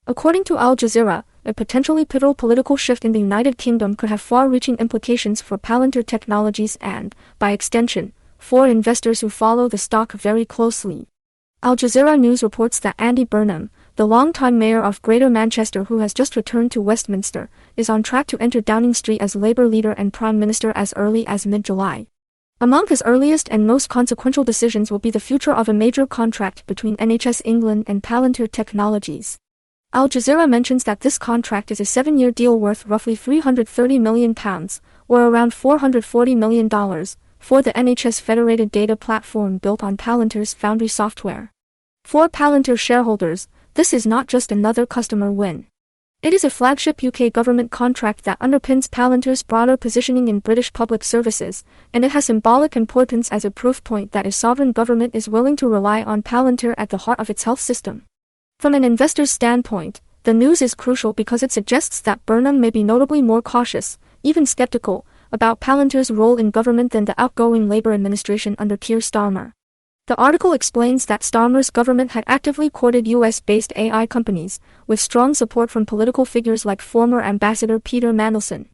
According to Al Jazeera, a potentially pivotal political shift in the United Kingdom could have far-reaching implications for Palantir Technologies and, by extension, for investors who follow the stock very closely. Al Jazeera News reports that Andy Burnham, the longtime mayor of Greater Manchester who has just returned to Westminster, is on track to enter Downing Street as Labour leader and Prime Minister as early as mid-July. Among his earliest and most consequential decisions will be the future of a major contract between NHS England and Palantir Technologies. Al Jazeera mentions that this contract is a 7-year deal worth roughly £330 million, or around $440 million, for the NHS Federated Data Platform built on Palantir's Foundry software. For Palantir shareholders, this is not just another customer win. It is a flagship UK government contract that underpins Palantir's broader positioning in British public services, and it has symbolic importance as a proof point that a sovereign government is willing to rely on Palantir at the heart of its health system. From an investor's standpoint, the news is crucial because it suggests that Burnham may be notably more cautious, even skeptical, about Palantir's role in government than the outgoing Labour administration under Keir Starmer. The article explains that Starmer's government had actively courted US-based AI companies, with strong support from political figures like former Ambassador Peter Mandelson.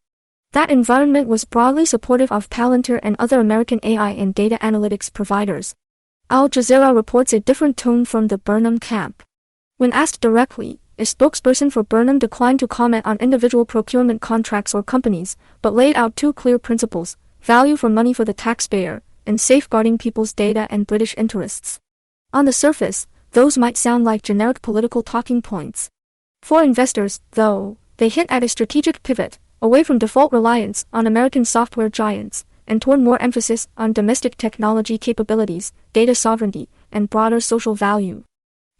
That environment was broadly supportive of Palantir and other American AI and data analytics providers. Al Jazeera reports a different tone from the Burnham camp. When asked directly, a spokesperson for Burnham declined to comment on individual procurement contracts or companies, but laid out two clear principles: value for money for the taxpayer, and safeguarding people's data and British interests. On the surface, those might sound like generic political talking points. For investors, though, they hint at a strategic pivot, away from default reliance on American software giants, and toward more emphasis on domestic technology capabilities, data sovereignty, and broader social value.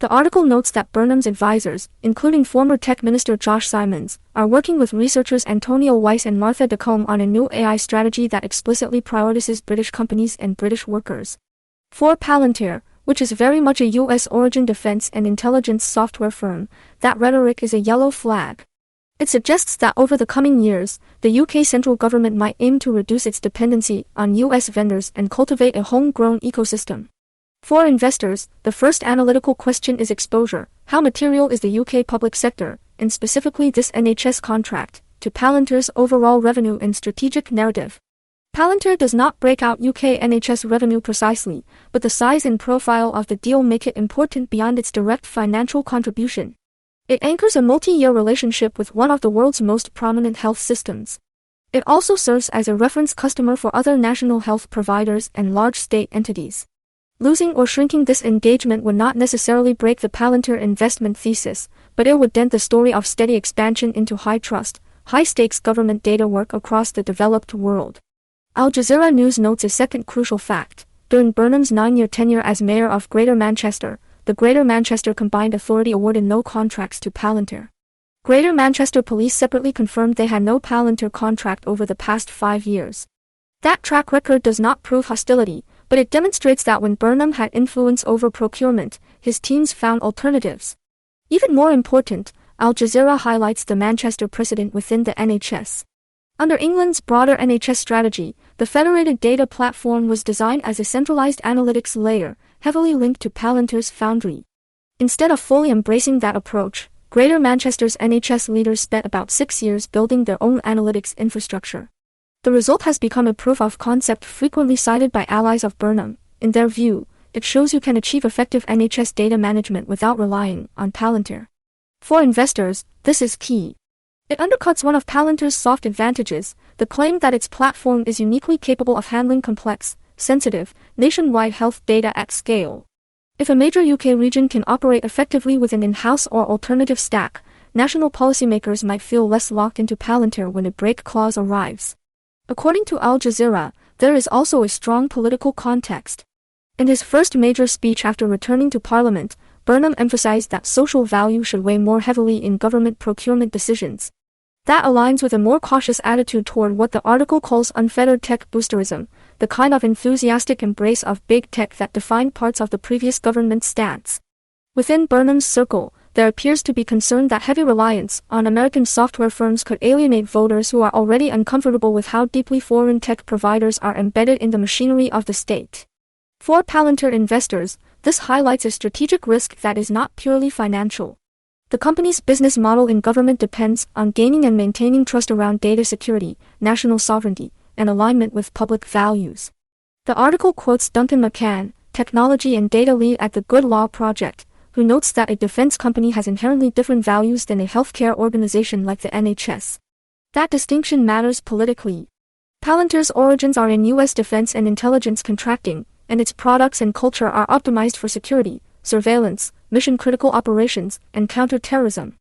The article notes that Burnham's advisors, including former Tech Minister Josh Simons, are working with researchers Antonio Weiss and Martha Dacombe on a new AI strategy that explicitly prioritizes British companies and British workers. For Palantir, which is very much a US-origin defense and intelligence software firm, that rhetoric is a yellow flag. It suggests that over the coming years, the UK central government might aim to reduce its dependency on US vendors and cultivate a homegrown ecosystem. For investors, the first analytical question is exposure. How material is the UK public sector, and specifically this NHS contract, to Palantir's overall revenue and strategic narrative? Palantir does not break out UK NHS revenue precisely, but the size and profile of the deal make it important beyond its direct financial contribution. It anchors a multi-year relationship with one of the world's most prominent health systems. It also serves as a reference customer for other national health providers and large state entities. Losing or shrinking this engagement would not necessarily break the Palantir investment thesis, but it would dent the story of steady expansion into high-trust, high-stakes government data work across the developed world. Al Jazeera News notes a second crucial fact. During Burnham's 9-year tenure as mayor of Greater Manchester, the Greater Manchester Combined Authority awarded no contracts to Palantir. Greater Manchester Police separately confirmed they had no Palantir contract over the past 5 years. That track record does not prove hostility, but it demonstrates that when Burnham had influence over procurement, his teams found alternatives. Even more important, Al Jazeera highlights the Manchester precedent within the NHS. Under England's broader NHS strategy, the Federated Data Platform was designed as a centralized analytics layer, heavily linked to Palantir's Foundry. Instead of fully embracing that approach, Greater Manchester's NHS leaders spent about 6 years building their own analytics infrastructure. The result has become a proof of concept frequently cited by allies of Burnham. In their view, it shows you can achieve effective NHS data management without relying on Palantir. For investors, this is key. It undercuts one of Palantir's soft advantages, the claim that its platform is uniquely capable of handling complex, sensitive, nationwide health data at scale. If a major UK region can operate effectively with an in-house or alternative stack, national policymakers might feel less locked into Palantir when a break clause arrives. According to Al Jazeera, there is also a strong political context. In his first major speech after returning to Parliament, Burnham emphasized that social value should weigh more heavily in government procurement decisions. That aligns with a more cautious attitude toward what the article calls unfettered tech boosterism, the kind of enthusiastic embrace of big tech that defined parts of the previous government's stance. Within Burnham's circle, there appears to be concern that heavy reliance on American software firms could alienate voters who are already uncomfortable with how deeply foreign tech providers are embedded in the machinery of the state. For Palantir investors, this highlights a strategic risk that is not purely financial. The company's business model in government depends on gaining and maintaining trust around data security, national sovereignty, and alignment with public values. The article quotes Duncan McCann, technology and data lead at the Good Law Project, who notes that a defense company has inherently different values than a healthcare organization like the NHS. That distinction matters politically. Palantir's origins are in U.S. defense and intelligence contracting, and its products and culture are optimized for security, surveillance, mission-critical operations, and counter-terrorism.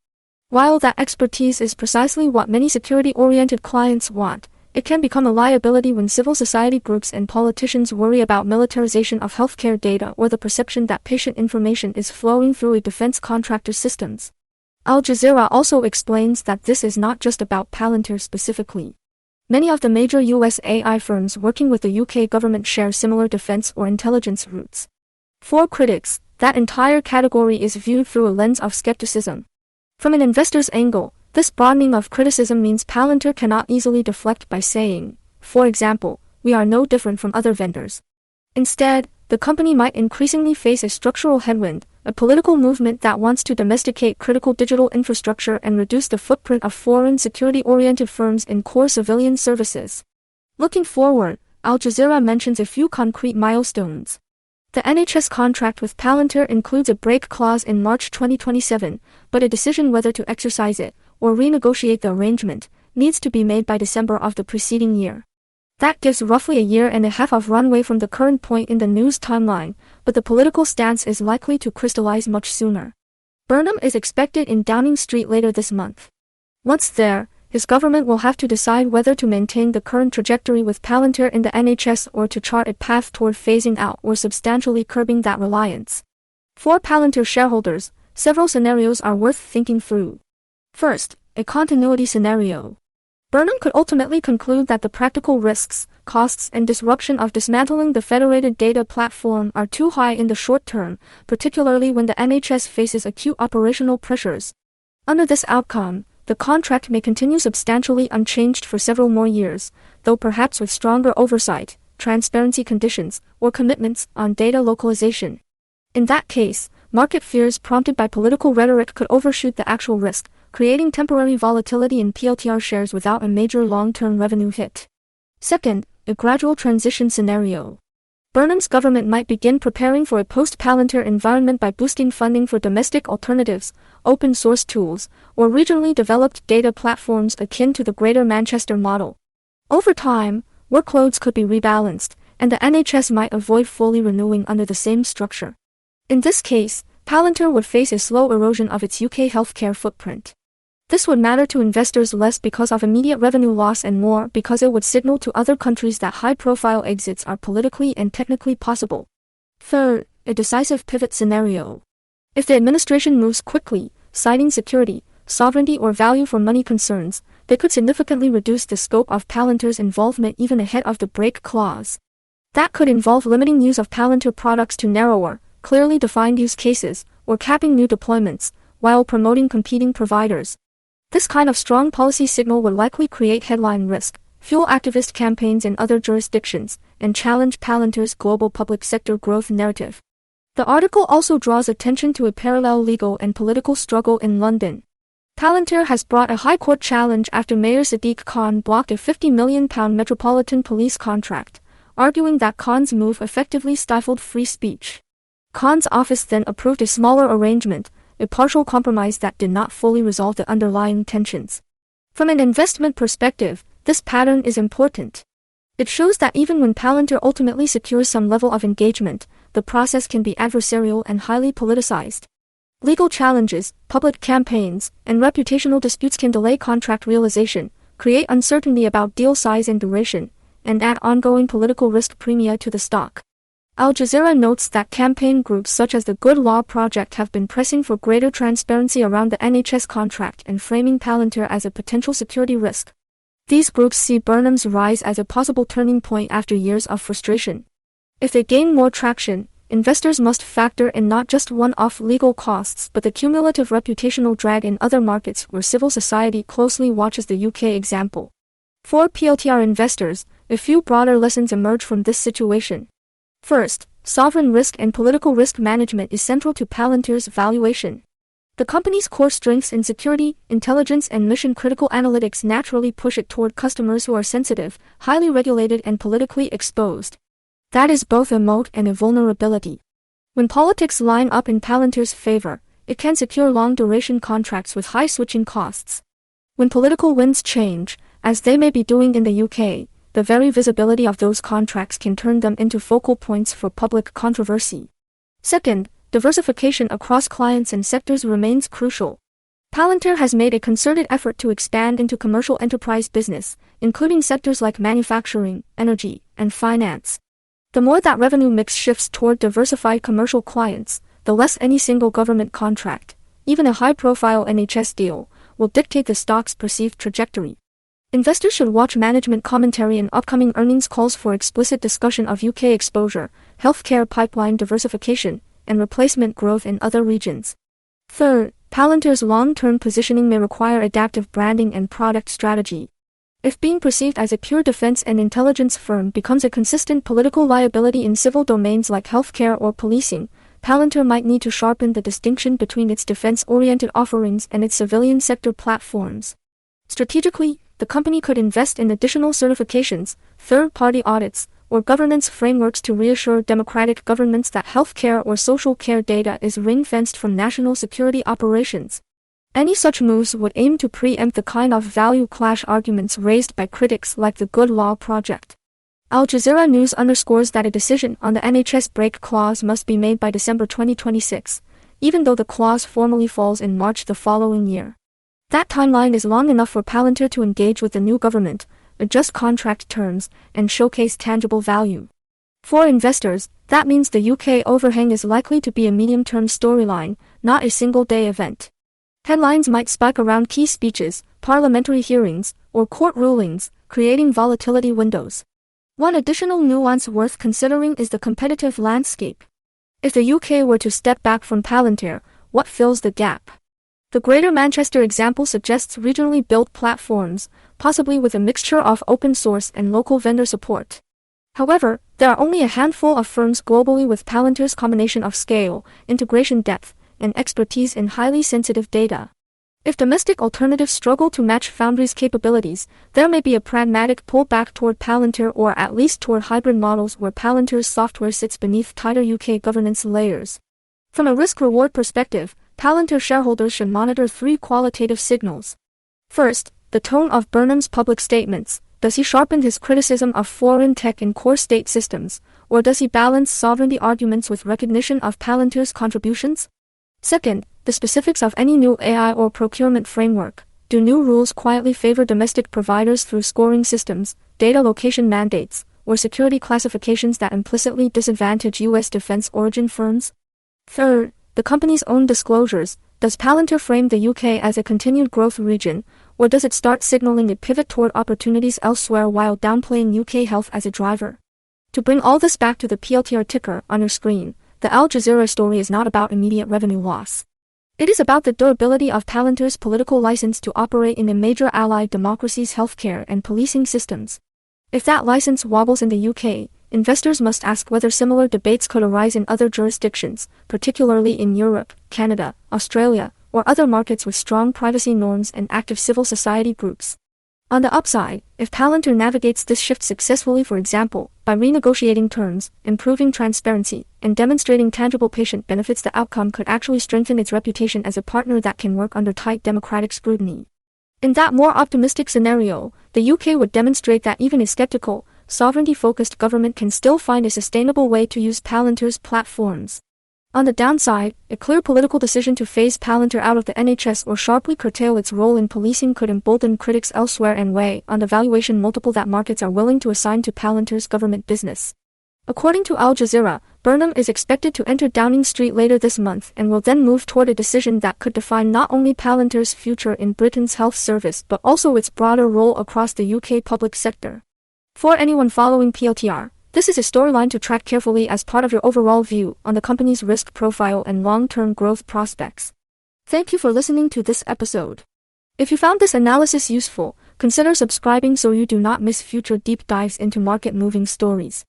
While that expertise is precisely what many security-oriented clients want, it can become a liability when civil society groups and politicians worry about militarization of healthcare data or the perception that patient information is flowing through a defense contractor's systems. Al Jazeera also explains that this is not just about Palantir specifically. Many of the major US AI firms working with the UK government share similar defense or intelligence roots. For critics, that entire category is viewed through a lens of skepticism. From an investor's angle, this broadening of criticism means Palantir cannot easily deflect by saying, for example, we are no different from other vendors. Instead, the company might increasingly face a structural headwind, a political movement that wants to domesticate critical digital infrastructure and reduce the footprint of foreign security-oriented firms in core civilian services. Looking forward, Al Jazeera mentions a few concrete milestones. The NHS contract with Palantir includes a break clause in March 2027, but a decision whether to exercise it or renegotiate the arrangement needs to be made by December of the preceding year. That gives roughly a year and a half of runway from the current point in the news timeline, but the political stance is likely to crystallize much sooner. Burnham is expected in Downing Street later this month. Once there, his government will have to decide whether to maintain the current trajectory with Palantir in the NHS or to chart a path toward phasing out or substantially curbing that reliance. For Palantir shareholders, several scenarios are worth thinking through. First, a continuity scenario. Burnham could ultimately conclude that the practical risks, costs, and disruption of dismantling the Federated Data Platform are too high in the short term, particularly when the NHS faces acute operational pressures. Under this outcome, the contract may continue substantially unchanged for several more years, though perhaps with stronger oversight, transparency conditions, or commitments on data localization. In that case, market fears prompted by political rhetoric could overshoot the actual risk, creating temporary volatility in PLTR shares without a major long-term revenue hit. Second, a gradual transition scenario. Burnham's government might begin preparing for a post-Palantir environment by boosting funding for domestic alternatives, open-source tools, or regionally developed data platforms akin to the Greater Manchester model. Over time, workloads could be rebalanced, and the NHS might avoid fully renewing under the same structure. In this case, Palantir would face a slow erosion of its UK healthcare footprint. This would matter to investors less because of immediate revenue loss and more because it would signal to other countries that high-profile exits are politically and technically possible. Third, a decisive pivot scenario. If the administration moves quickly, citing security, sovereignty, or value for money concerns, they could significantly reduce the scope of Palantir's involvement even ahead of the break clause. That could involve limiting use of Palantir products to narrower, clearly defined use cases, or capping new deployments, while promoting competing providers. This kind of strong policy signal would likely create headline risk, fuel activist campaigns in other jurisdictions, and challenge Palantir's global public sector growth narrative. The article also draws attention to a parallel legal and political struggle in London. Palantir has brought a High Court challenge after Mayor Sadiq Khan blocked a £50 million Metropolitan Police contract, arguing that Khan's move effectively stifled free speech. Khan's office then approved a smaller arrangement, a partial compromise that did not fully resolve the underlying tensions. From an investment perspective, this pattern is important. It shows that even when Palantir ultimately secures some level of engagement, the process can be adversarial and highly politicized. Legal challenges, public campaigns, and reputational disputes can delay contract realization, create uncertainty about deal size and duration, and add ongoing political risk premia to the stock. Al Jazeera notes that campaign groups such as the Good Law Project have been pressing for greater transparency around the NHS contract and framing Palantir as a potential security risk. These groups see Burnham's rise as a possible turning point after years of frustration. If they gain more traction, investors must factor in not just one-off legal costs but the cumulative reputational drag in other markets where civil society closely watches the UK example. For PLTR investors, a few broader lessons emerge from this situation. First, sovereign risk and political risk management is central to Palantir's valuation. The company's core strengths in security, intelligence, and mission-critical analytics naturally push it toward customers who are sensitive, highly regulated, and politically exposed. That is both a moat and a vulnerability. When politics line up in Palantir's favor, it can secure long-duration contracts with high switching costs. When political winds change, as they may be doing in the UK, the very visibility of those contracts can turn them into focal points for public controversy. Second, diversification across clients and sectors remains crucial. Palantir has made a concerted effort to expand into commercial enterprise business, including sectors like manufacturing, energy, and finance. The more that revenue mix shifts toward diversified commercial clients, the less any single government contract, even a high-profile NHS deal, will dictate the stock's perceived trajectory. Investors should watch management commentary and upcoming earnings calls for explicit discussion of UK exposure, healthcare pipeline diversification, and replacement growth in other regions. Third, Palantir's long-term positioning may require adaptive branding and product strategy. If being perceived as a pure defense and intelligence firm becomes a consistent political liability in civil domains like healthcare or policing, Palantir might need to sharpen the distinction between its defense-oriented offerings and its civilian sector platforms. Strategically, the company could invest in additional certifications, third-party audits, or governance frameworks to reassure democratic governments that healthcare or social care data is ring-fenced from national security operations. Any such moves would aim to preempt the kind of value clash arguments raised by critics like the Good Law Project. Al Jazeera News underscores that a decision on the NHS break clause must be made by December 2026, even though the clause formally falls in March the following year. That timeline is long enough for Palantir to engage with the new government, adjust contract terms, and showcase tangible value. For investors, that means the UK overhang is likely to be a medium-term storyline, not a single-day event. Headlines might spike around key speeches, parliamentary hearings, or court rulings, creating volatility windows. One additional nuance worth considering is the competitive landscape. If the UK were to step back from Palantir, what fills the gap? The Greater Manchester example suggests regionally built platforms, possibly with a mixture of open source and local vendor support. However, there are only a handful of firms globally with Palantir's combination of scale, integration depth, and expertise in highly sensitive data. If domestic alternatives struggle to match Foundry's capabilities, there may be a pragmatic pullback toward Palantir or at least toward hybrid models where Palantir's software sits beneath tighter UK governance layers. From a risk-reward perspective, Palantir shareholders should monitor 3 qualitative signals. First, the tone of Burnham's public statements. Does he sharpen his criticism of foreign tech in core state systems, or does he balance sovereignty arguments with recognition of Palantir's contributions? Second, the specifics of any new AI or procurement framework. Do new rules quietly favor domestic providers through scoring systems, data location mandates, or security classifications that implicitly disadvantage U.S. defense origin firms? Third, the company's own disclosures. Does Palantir frame the UK as a continued growth region, or does it start signaling a pivot toward opportunities elsewhere while downplaying UK health as a driver? To bring all this back to the PLTR ticker on your screen, the Al Jazeera story is not about immediate revenue loss. It is about the durability of Palantir's political license to operate in a major allied democracy's healthcare and policing systems. If that license wobbles in the UK, investors must ask whether similar debates could arise in other jurisdictions, particularly in Europe, Canada, Australia, or other markets with strong privacy norms and active civil society groups. On the upside, if Palantir navigates this shift successfully, for example, by renegotiating terms, improving transparency, and demonstrating tangible patient benefits, the outcome could actually strengthen its reputation as a partner that can work under tight democratic scrutiny. In that more optimistic scenario, the UK would demonstrate that even a skeptical, sovereignty-focused government can still find a sustainable way to use Palantir's platforms. On the downside, a clear political decision to phase Palantir out of the NHS or sharply curtail its role in policing could embolden critics elsewhere and weigh on the valuation multiple that markets are willing to assign to Palantir's government business. According to Al Jazeera, Burnham is expected to enter Downing Street later this month and will then move toward a decision that could define not only Palantir's future in Britain's health service but also its broader role across the UK public sector. For anyone following PLTR, this is a storyline to track carefully as part of your overall view on the company's risk profile and long-term growth prospects. Thank you for listening to this episode. If you found this analysis useful, consider subscribing so you do not miss future deep dives into market-moving stories.